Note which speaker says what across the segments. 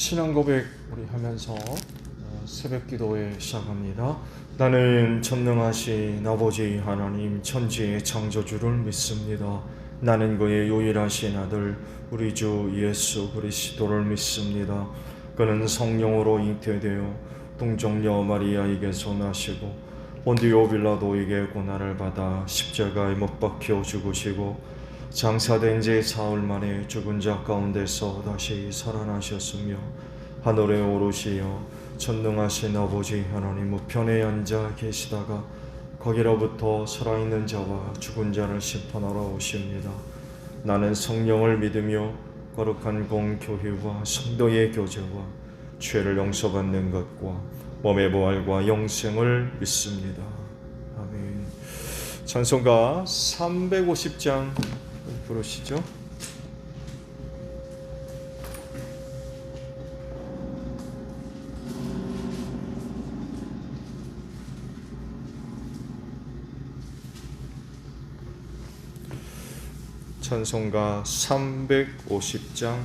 Speaker 1: 신앙 고백 우리 하면서 새벽 기도회 시작합니다. 나는 전능하신 아버지 하나님 천지의 창조주를 믿습니다. 나는 그의 유일하신 아들 우리 주 예수 그리스도를 믿습니다. 그는 성령으로 잉태되어 동정녀 마리아에게서 나시고 본디오 빌라도에게 고난을 받아 십자가에 못 박혀 죽으시고 장사된 지 사흘 만에 죽은 자 가운데서 다시 살아나셨으며 하늘에 오르시어 전능하신 아버지 하나님 우편에 앉아 계시다가 거기로부터 살아있는 자와 죽은 자를 심판하러 오십니다. 나는 성령을 믿으며 거룩한 공교회와 성도의 교제와 죄를 용서받는 것과 몸의 부활과 영생을 믿습니다. 아멘. 찬송가 350장 부르시죠. 찬송가 350장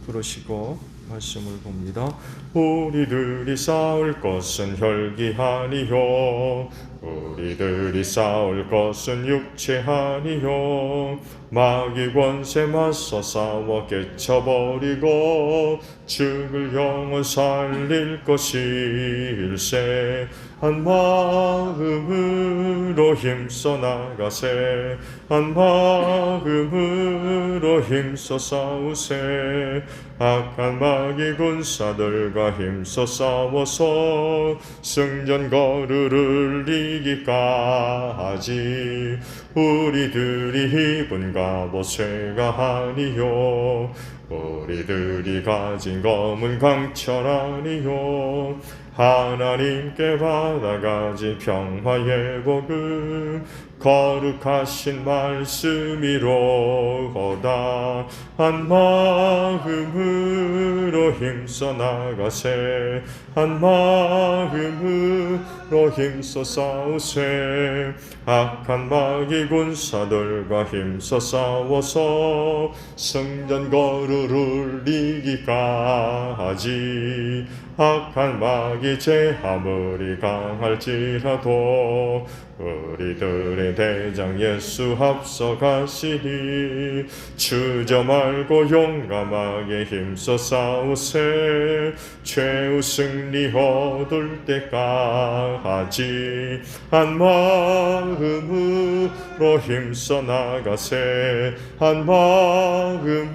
Speaker 1: 부르시고 말씀을 봅니다. 우리들이 싸울 것은 혈기 아니요 우리들이 싸울 것은 육체 아니요 마귀 권세 맞서 싸워 깨쳐버리고 죽을 영혼 살릴 것일세. 한 마음으로 힘써 나가세 한 마음으로 힘써 싸우세. 악한 마귀 군사들과 힘써 싸워서 승전 거루를 이기까지 우리들이 입은 갑옷 쇠가 아니요 우리들이 가진 검은 강철 아니요 하나님께 받아가진 평화의 복음 거룩하신 말씀이로다. 한 마음으로 힘써 나가세 한 마음으로 힘써 싸우세. 악한 마귀 군사들과 힘써 싸워서 성전 거루를 이기까지 악한 마귀 제 아무리 강할지라도 우리들의 대장 예수 앞서가시니 주저 말고 용감하게 힘써 싸우세. 최후 승리 얻을 때까지 한 마음으로 힘써 나가세 한 마음으로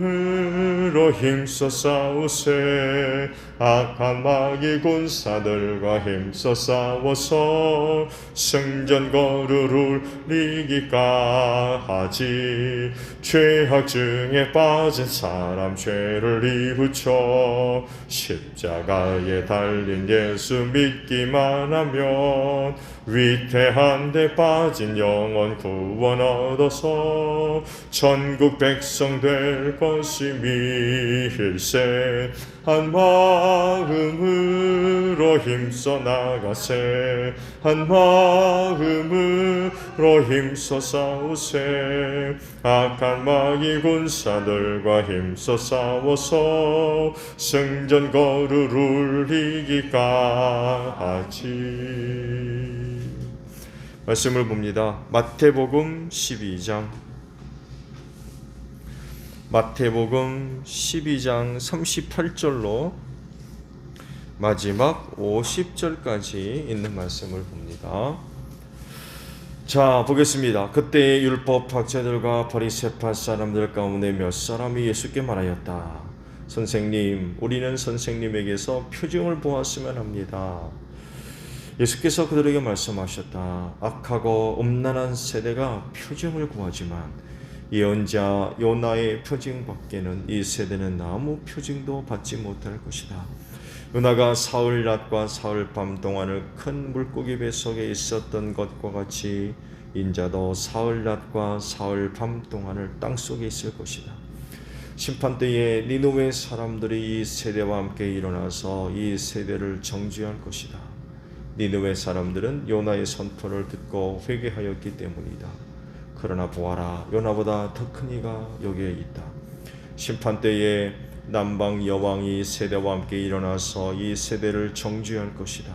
Speaker 1: 힘써 싸우세. 악한 마귀 군사들과 힘써 싸워서 성전 거루를 이기까지 죄악 중에 빠진 사람 죄를 이부쳐 십자가에 달린 예수 믿기만 하면 위태한 데 빠진 영혼 구원 얻어서 전국 백성 될 것임일세. 한 마음으로 힘써 나가세 한 마음으로 힘써 싸우세. 악한 마귀 군사들과 힘써 싸워서 성전 거루를 이기까지. 말씀을 봅니다. 마태복음 12장 38절로 마지막 50절까지 있는 말씀을 봅니다. 자, 보겠습니다. 그때 율법 학자들과 바리새파 사람들 가운데 몇 사람이 예수께 말하였다. 선생님, 우리는 선생님에게서 표징을 보았으면 합니다. 예수께서 그들에게 말씀하셨다. 악하고 음란한 세대가 표징을 구하지만 예언자 요나의 표징 밖에는 이 세대는 아무 표징도 받지 못할 것이다. 요나가 사흘 낮과 사흘 밤 동안을 큰 물고기 뱃속에 있었던 것과 같이 인자도 사흘 낮과 사흘 밤 동안을 땅속에 있을 것이다. 심판 때에 니느웨 사람들이 이 세대와 함께 일어나서 이 세대를 정죄할 것이다. 니느웨 사람들은 요나의 선포를 듣고 회개하였기 때문이다. 그러나 보아라, 요나보다 더 큰 이가 여기에 있다. 심판 때에 남방 여왕이 세대와 함께 일어나서 이 세대를 정죄할 것이다.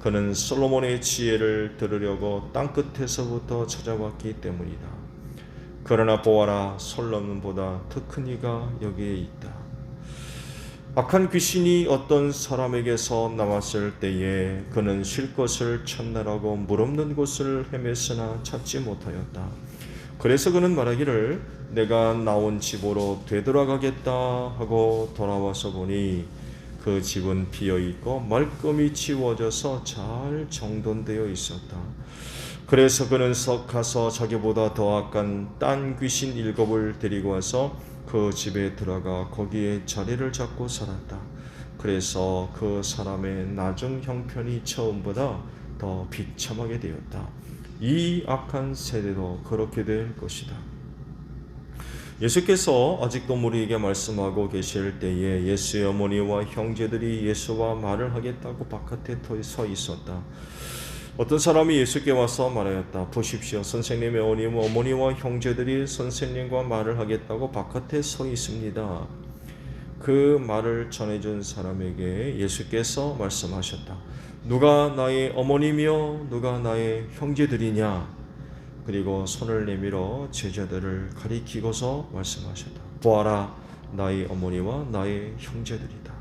Speaker 1: 그는 솔로몬의 지혜를 들으려고 땅끝에서부터 찾아왔기 때문이다. 그러나 보아라, 솔로몬보다 더 큰 이가 여기에 있다. 악한 귀신이 어떤 사람에게서 나왔을 때에 그는 쉴 것을 찾느라고 물 없는 곳을 헤맸으나 찾지 못하였다. 그래서 그는 말하기를 내가 나온 집으로 되돌아가겠다 하고 돌아와서 보니 그 집은 비어있고 말끔히 치워져서 잘 정돈되어 있었다. 그래서 그는 가서 자기보다 더 악한 딴 귀신 7을 데리고 와서 그 집에 들어가 거기에 자리를 잡고 살았다. 그래서 그 사람의 나중 형편이 처음보다 더 비참하게 되었다. 이 악한 세대도 그렇게 될 것이다. 예수께서 아직도 우리에게 말씀하고 계실 때에 예수의 어머니와 형제들이 예수와 말을 하겠다고 바깥에 서 있었다. 어떤 사람이 예수께 와서 말하였다. 보십시오. 선생님의 어머니와 형제들이 선생님과 말을 하겠다고 바깥에 서 있습니다. 그 말을 전해준 사람에게 예수께서 말씀하셨다. 누가 나의 어머니며 누가 나의 형제들이냐? 그리고 손을 내밀어 제자들을 가리키고서 말씀하셨다. 보아라, 나의 어머니와 나의 형제들이다.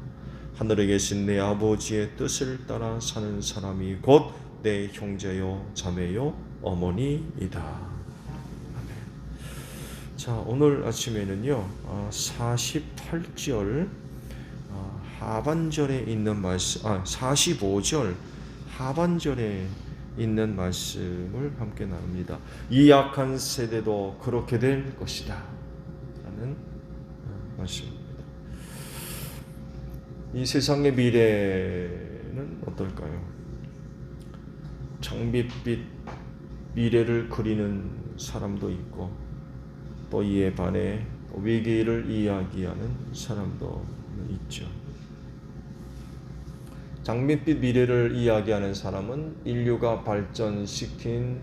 Speaker 1: 하늘에 계신 내 아버지의 뜻을 따라 사는 사람이 곧 내 형제요 자매요 어머니이다. 아멘. 자, 오늘 아침에는요 48절 하반절에 있는 말씀, 45절 하반절에 있는 말씀을 함께 나눕니다. 이 악한 세대도 그렇게 될 것이다 라는 말씀입니다. 이 세상의 미래는 어떨까요? 장밋빛 미래를 그리는 사람도 있고 또 이에 반해 위기를 이야기하는 사람도 있죠. 장밋빛 미래를 이야기하는 사람은 인류가 발전시킨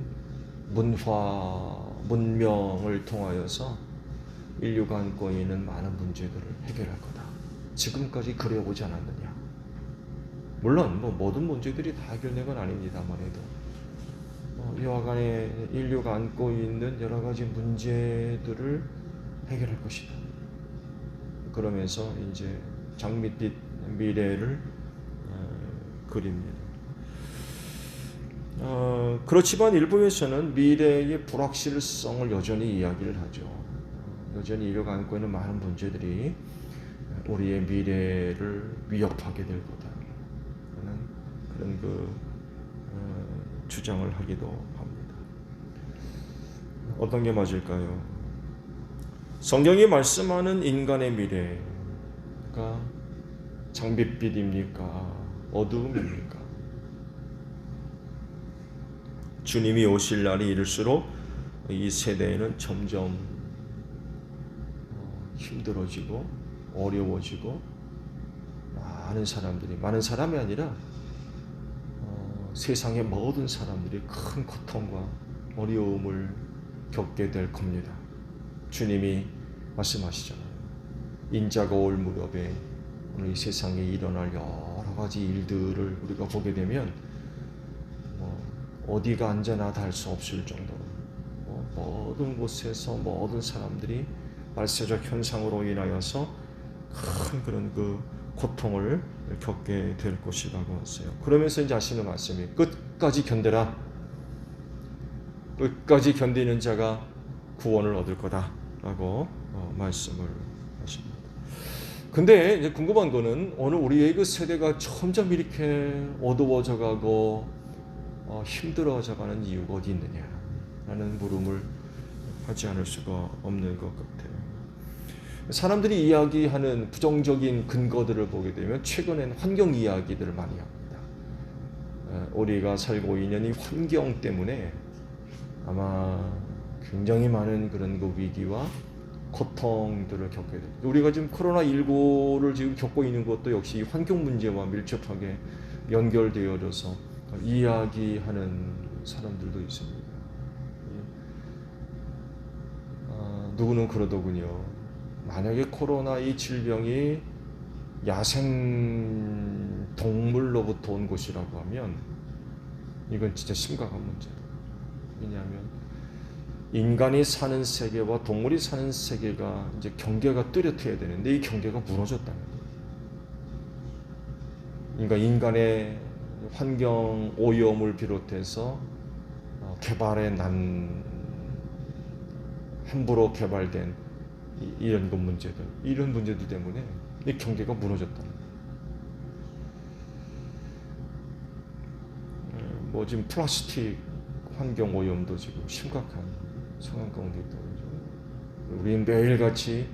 Speaker 1: 문명을 통하여서 인류가 안고 있는 많은 문제들을 해결할 거다. 지금까지 그래오지 않았느냐. 물론 모든 문제들이 다 해결된 건 아닙니다만 해도 여하간에 인류가 안고 있는 여러 가지 문제들을 해결할 것이다. 그러면서 이제 장밋빛 미래를 그립니다. 그렇지만 일부에서는 미래의 불확실성을 여전히 이야기를 하죠. 여전히 인류가 안고 있는 많은 문제들이 우리의 미래를 위협하게 될 거다. 그런 주장을 하기도 합니다. 어떤 게 맞을까요? 성경이 말씀하는 인간의 미래가 장밋빛입니까? 어두움입니까? 주님이 오실 날이 이를수록 이 세대에는 점점 힘들어지고 어려워지고 많은 사람이 아니라 세상의 모든 사람들이 큰 고통과 어려움을 겪게 될 겁니다. 주님이 말씀하시잖아요. 인자가 올 무렵에 오늘 이 세상에 일어날 여러 가지 일들을 우리가 보게 되면 어디가 안전하다 할 수 없을 정도로 모든 곳에서 모든 사람들이 말세적 현상으로 인하여서 큰 그런 고통을 겪게 될 것이라고 하세요. 그러면서 이제 하시는 말씀이 끝까지 견뎌라. 끝까지 견디는 자가 구원을 얻을 거다라고 말씀을 하십니다. 근데 이제 궁금한 거는 오늘 우리의 그 세대가 점점 이렇게 어두워져 가고 힘들어져 가는 이유가 어디 있느냐라는 물음을 하지 않을 수가 없는 것 같아요. 사람들이 이야기하는 부정적인 근거들을 보게 되면 최근에는 환경 이야기들을 많이 합니다. 우리가 살고 있는 이 환경 때문에 아마 굉장히 많은 그런 위기와 고통들을 겪게 됩니다. 우리가 지금 코로나19를 지금 겪고 있는 것도 역시 이 환경 문제와 밀접하게 연결되어져서 이야기하는 사람들도 있습니다. 누구는 그러더군요. 만약에 코로나 이 질병이 야생 동물로부터 온 것이라고 하면 이건 진짜 심각한 문제예요. 왜냐하면 인간이 사는 세계와 동물이 사는 세계가 이제 경계가 뚜렷해야 되는데 이 경계가 무너졌다는 거예요. 그러니까 인간의 환경 오염을 비롯해서 개발에 난 함부로 개발된 이런 문제들, 이런 문제들 때문에 이 경계가 무너졌다는 거예요. 뭐 지금 플라스틱 환경 오염도 지금 심각한 상황 가운데 있다고 그러죠. 우리는 매일같이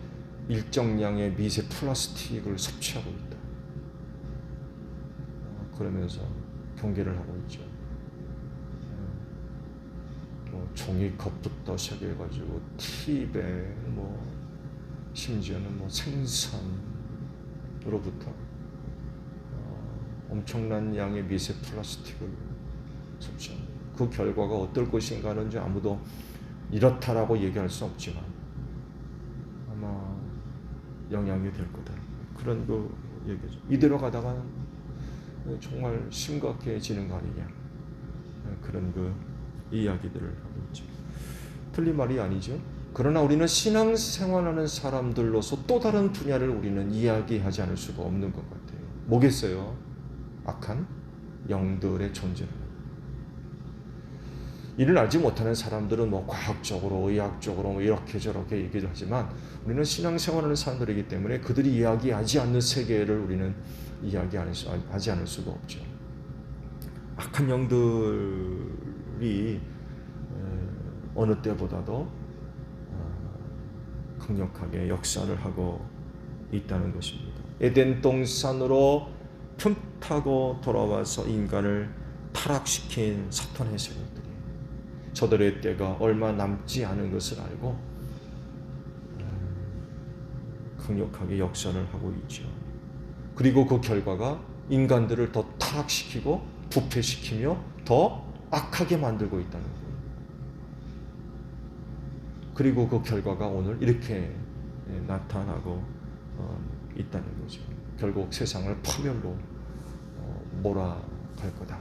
Speaker 1: 일정량의 미세 플라스틱을 섭취하고 있다. 그러면서 경계를 하고 있죠. 뭐 종이컵부터 시작해가지고 티백, 뭐 심지어는 뭐 생선으로부터 엄청난 양의 미세 플라스틱을 섭취합니다. 그 결과가 어떨 것인가는 아무도 이렇다라고 얘기할 수 없지만 아마 영향이 될 거다. 그런 그 얘기죠. 이대로 가다가 정말 심각해지는 거 아니냐. 그런 그 이야기들을 하고 있죠. 틀린 말이 아니죠. 그러나 우리는 신앙생활하는 사람들로서 또 다른 분야를 우리는 이야기하지 않을 수가 없는 것 같아요. 뭐겠어요? 악한 영들의 존재는. 이를 알지 못하는 사람들은 뭐 과학적으로, 의학적으로 뭐 이렇게 저렇게 얘기를 하지만 우리는 신앙생활하는 사람들이기 때문에 그들이 이야기하지 않는 세계를 우리는 이야기하지 않을 수가 없죠. 악한 영들이 어느 때보다도 강력하게 역사를 하고 있다는 것입니다. 에덴 동산으로 틈타고 돌아와서 인간을 타락시킨 사탄의 세력들이 저들의 때가 얼마 남지 않은 것을 알고 강력하게 역사를 하고 있죠. 그리고 그 결과가 인간들을 더 타락시키고 부패시키며 더 악하게 만들고 있다는 거예요. 그리고 그 결과가 오늘 이렇게 나타나고 있다는 거죠. 결국 세상을 파멸로 몰아갈 거다.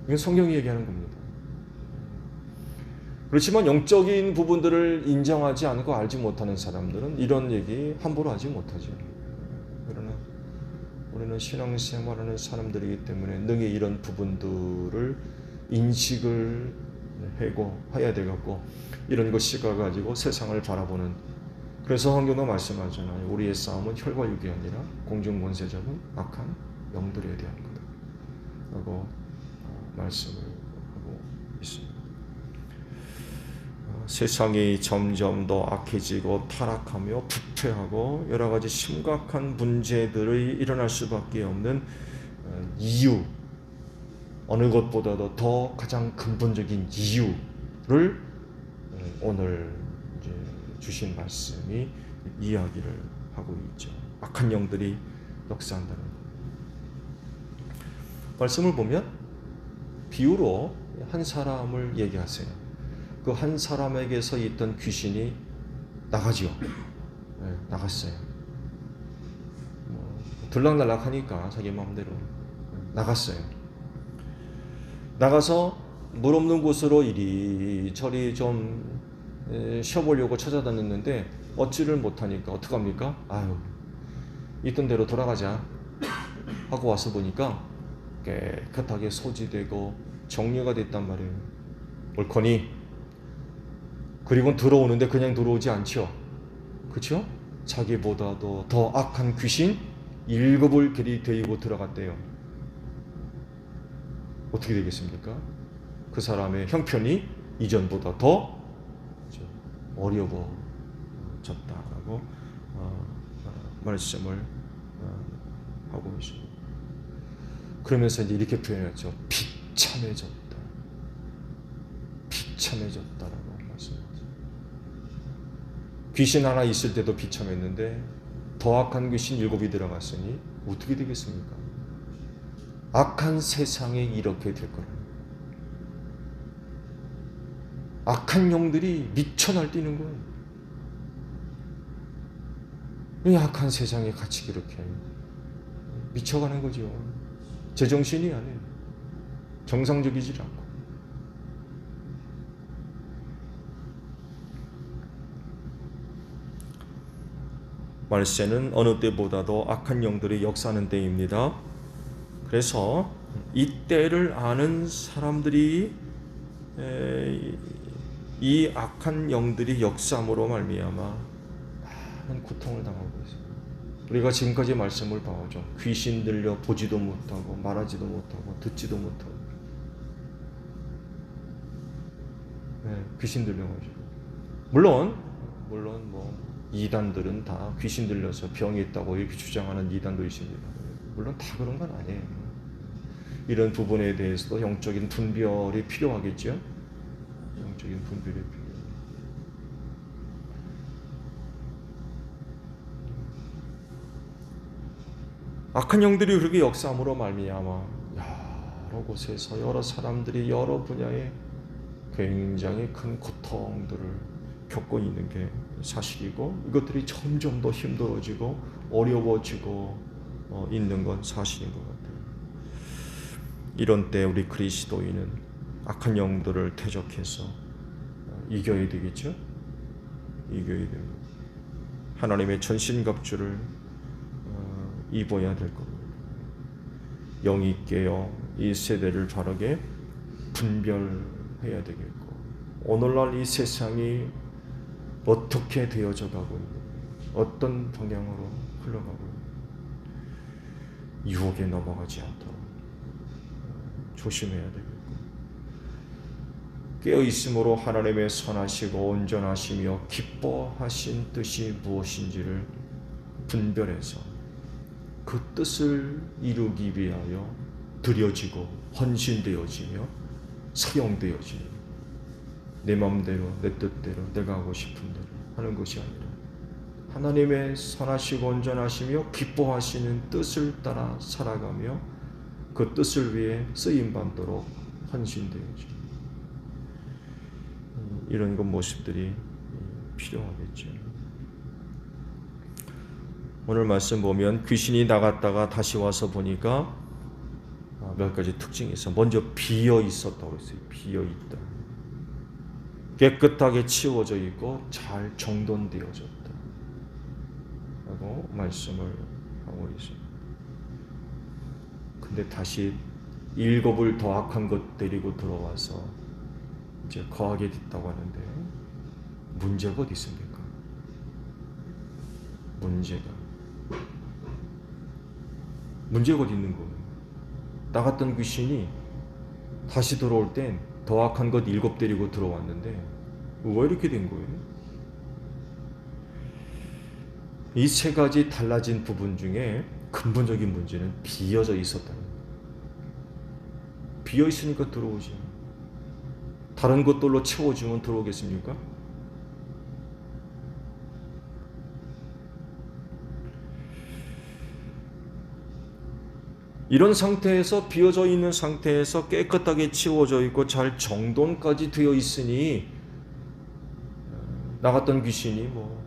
Speaker 1: 이건 성경이 얘기하는 겁니다. 그렇지만 영적인 부분들을 인정하지 않고 알지 못하는 사람들은 이런 얘기 함부로 하지 못하죠. 그러나 우리는 신앙생활하는 사람들이기 때문에 능히 이런 부분들을 인식을 해야 되겠고 이런 것이 가지고 세상을 바라보는. 그래서 성경도 말씀하잖아요. 우리의 싸움은 혈과 육이 아니라 공중권세자는 악한 영들에 대한 거다 라고 말씀을 하고 있습니다. 세상이 점점 더 악해지고 타락하며 부패하고 여러 가지 심각한 문제들이 일어날 수밖에 없는 이유, 어느 것보다도 더 가장 근본적인 이유를 오늘 이제 주신 말씀이 이야기를 하고 있죠. 악한 영들이 역사한다는 것. 말씀을 보면 비유로 한 사람을 얘기하세요. 그 한 사람에게서 있던 귀신이 나가죠. 나갔어요. 들락날락하니까 자기 마음대로 나갔어요. 나가서 물 없는 곳으로 이리저리 좀 쉬어보려고 찾아다녔는데 얻지를 못하니까 어떡합니까? 아유, 있던 대로 돌아가자 하고 와서 보니까 깨끗하게 소지되고 정리가 됐단 말이에요. 옳거니 그리고 들어오는데 그냥 들어오지 않죠. 그렇죠? 자기보다도 더 악한 귀신 7을 들이대고 들어갔대요. 어떻게 되겠습니까? 그 사람의 형편이 이전보다 더 어려워졌다라고 말씀을 하고 있습니다. 그러면서 이제 이렇게 표현했죠. 비참해졌다. 비참해졌다라고 말씀하셨어요. 귀신 하나 있을 때도 비참했는데 더 악한 귀신 7이 들어갔으니 어떻게 되겠습니까? 악한 세상에 이렇게 될 거예요. 악한 영들이 미쳐 날뛰는 거예요. 이 악한 세상에 같이 그렇게 미쳐가는 거죠. 제정신이 아니에요. 정상적이지 않고. 말세는 어느 때보다도 악한 영들이 역사하는 때입니다. 그래서 이 때를 아는 사람들이 이 악한 영들이 역사함으로 말미암아 많은 고통을 당하고 있습니다. 우리가 지금까지 말씀을 봐오죠. 귀신 들려 보지도 못하고 말하지도 못하고 듣지도 못하고 귀신 들려가지고 물론 뭐 이단들은 다 귀신 들려서 병이 있다고 이렇게 주장하는 이단도 있습니다. 물론 다 그런 건 아니에요. 이런 부분에 대해서도 영적인 분별이 필요하겠죠. 영적인 분별이 필요해요. 악한 영들이 그렇게 역사함으로 말미암아 여러 곳에서 여러 사람들이 여러 분야에 굉장히 큰 고통들을 겪고 있는 게 사실이고, 이것들이 점점 더 힘들어지고 어려워지고 있는 건 사실인 것 같아요. 이런 때 우리 그리스도인은 악한 영들을 대적해서 이겨야 되겠죠. 이겨야 됩니다. 하나님의 전신갑주를 입어야 될 겁니다. 영이 깨어 이 세대를 바르게 분별해야 되겠고, 오늘날 이 세상이 어떻게 되어져 가고 있는, 어떤 방향으로 흘러가고 있는, 유혹에 넘어가지 않도록 조심해야 되겠고, 깨어있음으로 하나님의 선하시고 온전하시며 기뻐하신 뜻이 무엇인지를 분별해서 그 뜻을 이루기 위하여 드려지고 헌신되어지며 사용되어지며, 내 마음대로 내 뜻대로 내가 하고 싶은 대로 하는 것이 아니라 하나님의 선하시고 온전하시며 기뻐하시는 뜻을 따라 살아가며 그 뜻을 위해 쓰임받도록 헌신되어지며, 이런 것 모습들이 필요하겠죠. 오늘 말씀 보면 귀신이 나갔다가 다시 와서 보니까 몇 가지 특징이 있어. 먼저 비어 있었다고 했어요. 비어 있다. 깨끗하게 치워져 있고 잘 정돈되어졌다 라고 말씀을 하고 있습니다. 근데 다시 7을 더 악한 것 데리고 들어와서 이제 거하게 됐다고 하는데, 문제가 어디 있습니까? 문제가 어디 있는 거예요? 나갔던 귀신이 다시 들어올 땐 더 악한 것 7 데리고 들어왔는데 왜 이렇게 된 거예요? 이 3가지 달라진 부분 중에 근본적인 문제는 비어져 있었다는 거예요. 비어 있으니까 들어오지. 다른 것들로 채워주면 들어오겠습니까? 이런 상태에서, 비어져 있는 상태에서 깨끗하게 치워져 있고 잘 정돈까지 되어 있으니 나갔던 귀신이 뭐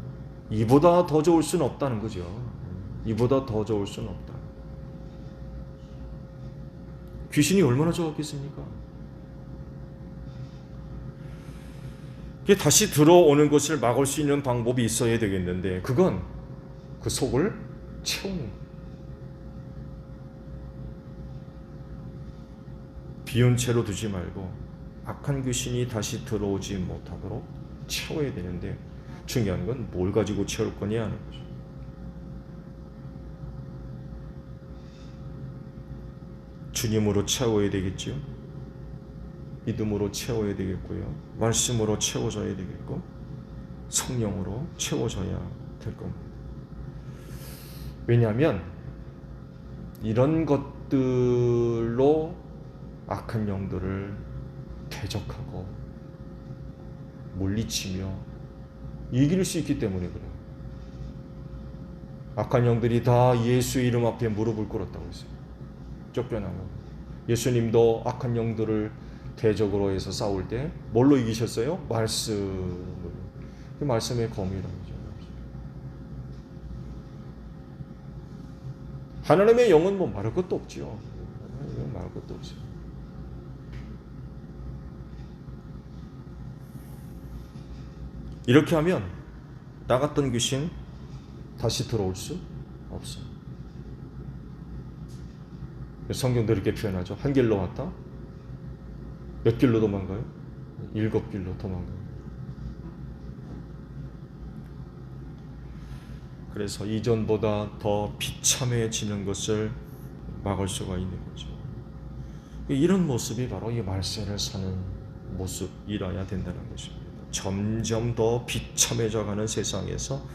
Speaker 1: 이보다 더 좋을 수는 없다는 거죠. 이보다 더 좋을 수는 없다. 귀신이 얼마나 좋았겠습니까? 다시 들어오는 것을 막을 수 있는 방법이 있어야 되겠는데, 그건 그 속을 채우는 거예요. 비운 채로 두지 말고 악한 귀신이 다시 들어오지 못하도록 채워야 되는데, 중요한 건 뭘 가지고 채울 거냐 하는 거죠. 주님으로 채워야 되겠죠. 믿음으로 채워야 되겠고요. 말씀으로 채워져야 되겠고, 성령으로 채워져야 될 겁니다. 왜냐하면 이런 것들로 악한 영들을 대적하고 물리치며 이길 수 있기 때문에 그래요. 악한 영들이 다 예수 이름 앞에 무릎을 꿇었다고 했어요. 쫓겨나고. 예수님도 악한 영들을 대적으로 해서 싸울 때 뭘로 이기셨어요? 말씀으로. 그 말씀의 검이라는 거죠. 하나님의 영은 뭐 말할 것도 없지요. 말할 것도 없죠. 이렇게 하면 나갔던 귀신 다시 들어올 수 없어. 성경도 이렇게 표현하죠. 한 길로 왔다. 몇 길로 도망가요? 7길로 도망가요. 그래서 이전보다 더 비참해지는 것을 막을 수가 있는 거죠. 이런 모습이 바로 이 말세를 사는 모습이라야 된다는 것입니다. 점점 더 비참해져가는 세상에서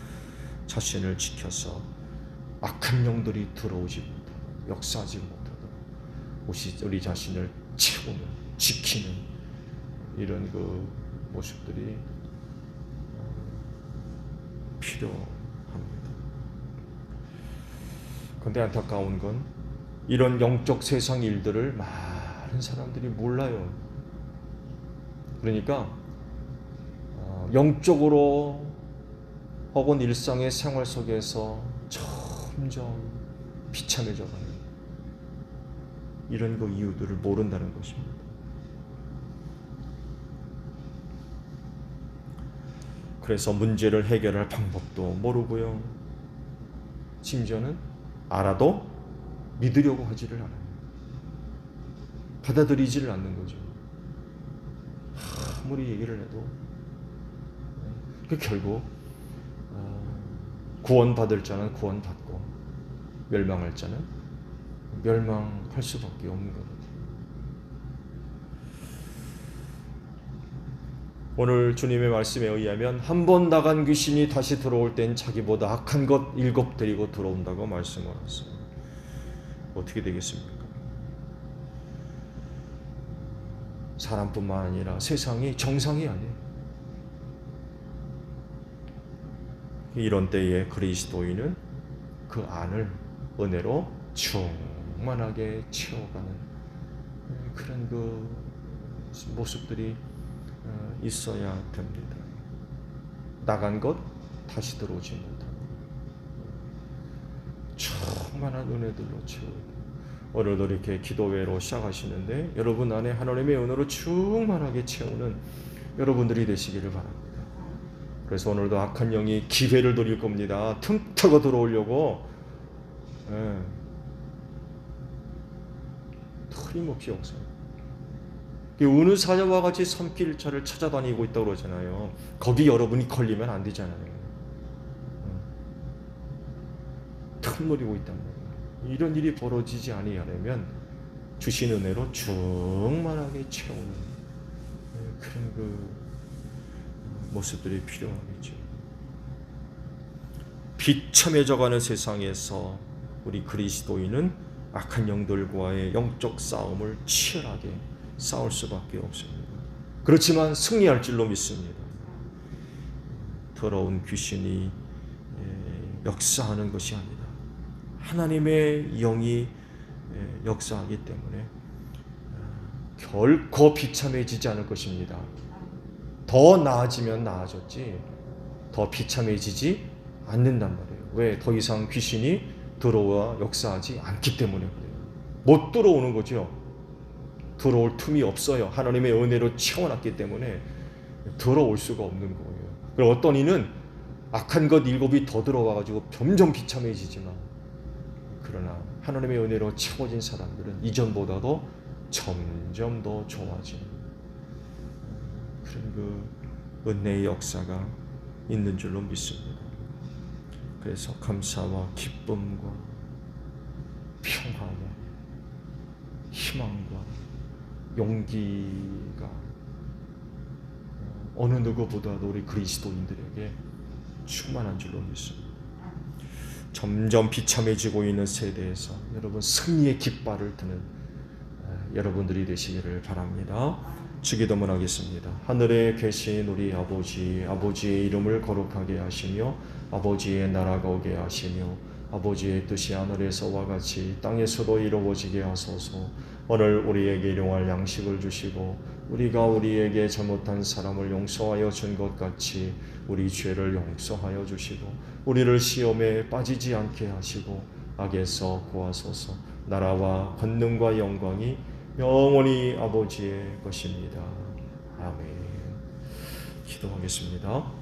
Speaker 1: 자신을 지켜서 악한 영들이 들어오지 못하고 역사하지 못하도록 우리 자신을 채우는, 지키는 이런 그 모습들이 필요합니다. 그런데 안타까운 건 이런 영적 세상 일들을 많은 사람들이 몰라요. 그러니까 영적으로 혹은 일상의 생활 속에서 점점 비참해져가는 이런 그 이유들을 모른다는 것입니다. 그래서 문제를 해결할 방법도 모르고요. 심지어는 알아도 믿으려고 하지를 않아요. 받아들이지를 않는 거죠. 아무리 얘기를 해도 결국 구원받을 자는 구원받고 멸망할 자는 멸망할 수밖에 없는 거거든요. 오늘 주님의 말씀에 의하면 한 번 나간 귀신이 다시 들어올 땐 자기보다 악한 것 7 데리고 들어온다고 말씀을 하셨어요. 어떻게 되겠습니까? 사람뿐만 아니라 세상이 정상이 아니에요. 이런 때에 그리스도인은 그 안을 은혜로 충만하게 채워가는 그런 그 모습들이 있어야 됩니다. 나간 것 다시 들어오지 못하고 충만한 은혜들로 채우고, 오늘도 이렇게 기도회로 시작하시는데 여러분 안에 하나님의 은혜로 충만하게 채우는 여러분들이 되시기를 바랍니다. 그래서 오늘도 악한 영이 기회를 노릴 겁니다. 틈타고 들어오려고 틀림없이 역사합니다. 어느 사자와 같이 섬길자를 찾아다니고 있다고 그러잖아요. 거기 여러분이 걸리면 안 되잖아요. 틈 노리고 있단 말이에요. 이런 일이 벌어지지 아니하려면 주신 은혜로 충만하게 채우는 그런 그 모습들이 필요하겠죠. 비참해져가는 세상에서 우리 그리스도인은 악한 영들과의 영적 싸움을 치열하게 싸울 수밖에 없습니다. 그렇지만 승리할 줄로 믿습니다. 더러운 귀신이 역사하는 것이 아니다. 하나님의 영이 역사하기 때문에 결코 비참해지지 않을 것입니다. 더 나아지면 나아졌지 더 비참해지지 않는단 말이에요. 왜? 더 이상 귀신이 들어와 역사하지 않기 때문에 그래요. 못 들어오는 거죠. 들어올 틈이 없어요. 하나님의 은혜로 채워놨기 때문에 들어올 수가 없는 거예요. 그리고 어떤 이는 악한 것 7이 더 들어와가지고 점점 비참해지지만, 그러나 하나님의 은혜로 채워진 사람들은 이전보다도 점점 더 좋아지는 그런 그 은혜의 역사가 있는 줄로 믿습니다. 그래서 감사와 기쁨과 평화와 희망과 용기가 어느 누구보다도 우리 그리스도인들에게 충만한 줄로 믿습니다. 점점 비참해지고 있는 세대에서 여러분 승리의 깃발을 드는 여러분들이 되시기를 바랍니다. 주기도문 하겠습니다. 하늘에 계신 우리 아버지, 아버지의 이름을 거룩하게 하시며 아버지의 나라가 오게 하시며 아버지의 뜻이 하늘에서와 같이 땅에서도 이루어지게 하소서. 오늘 우리에게 일용할 양식을 주시고 우리가 우리에게 잘못한 사람을 용서하여 준 것 같이 우리 죄를 용서하여 주시고 우리를 시험에 빠지지 않게 하시고 악에서 구하소서. 나라와 권능과 영광이 영원히 아버지의 것입니다. 아멘. 기도하겠습니다.